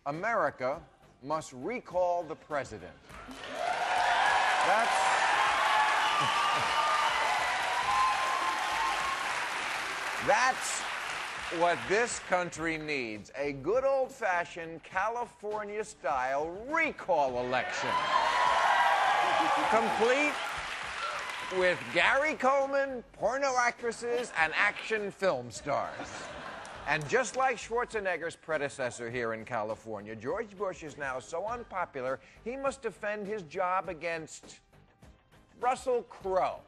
America must recall the president. That's what this country needs, a good old-fashioned California-style recall election. Complete with Gary Coleman, porno actresses, and action film stars. And just like Schwarzenegger's predecessor here in California, George Bush is now so unpopular, he must defend his job against Russell Crowe.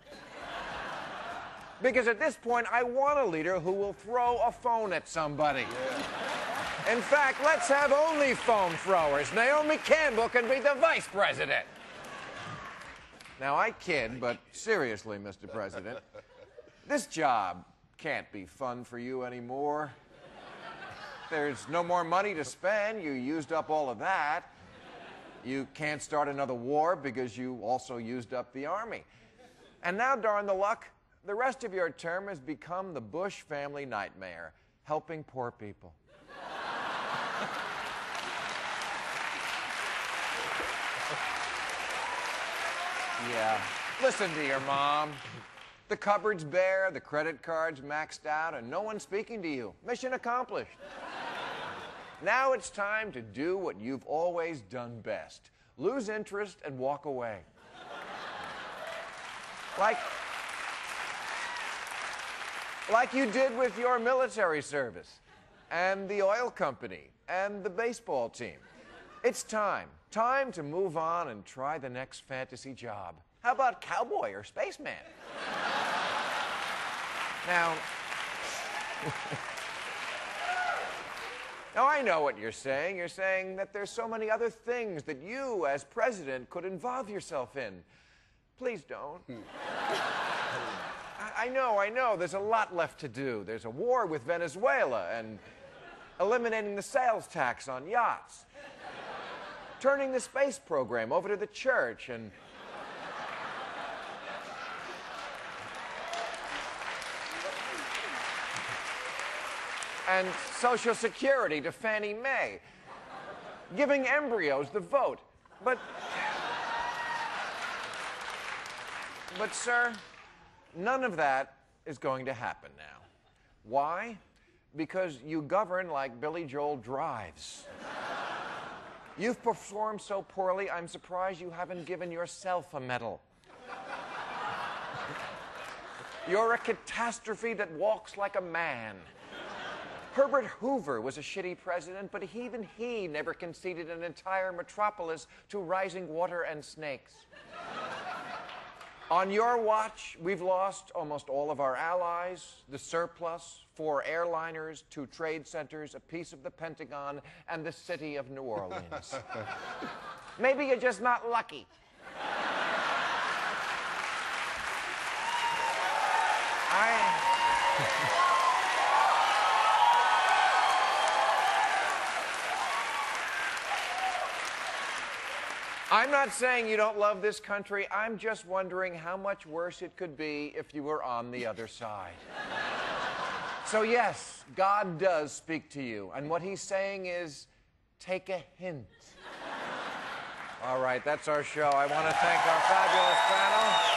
Because at this point, I want a leader who will throw a phone at somebody. Yeah. In fact, let's have only phone throwers. Naomi Campbell can be the vice president. Now, I kid, but seriously, Mr. President, this job can't be fun for you anymore. There's no more money to spend. You used up all of that. You can't start another war because you also used up the army. And now, darn the luck, the rest of your term has become the Bush family nightmare, helping poor people. Yeah, listen to your mom. The cupboard's bare, the credit card's maxed out, and no one's speaking to you. Mission accomplished. Now it's time to do what you've always done best. Lose interest and walk away. Like you did with your military service, and the oil company, and the baseball team. It's time to move on and try the next fantasy job. How about cowboy or spaceman? Now, I know what you're saying. You're saying that there's so many other things that you, as president, could involve yourself in. Please don't. I know. There's a lot left to do. There's a war with Venezuela and eliminating the sales tax on yachts. Turning the space program over to the church and Social Security to Fannie Mae. Giving embryos the vote. But, sir, none of that is going to happen now. Why? Because you govern like Billy Joel drives. You've performed so poorly, I'm surprised you haven't given yourself a medal. You're a catastrophe that walks like a man. Herbert Hoover was a shitty president, but even he never conceded an entire metropolis to rising water and snakes. On your watch, we've lost almost all of our allies, the surplus, 4 airliners, 2 trade centers, a piece of the Pentagon, and the city of New Orleans. Maybe you're just not lucky. I'm not saying you don't love this country. I'm just wondering how much worse it could be if you were on the other side. So yes, God does speak to you. And what he's saying is, take a hint. All right, that's our show. I want to thank our fabulous panel.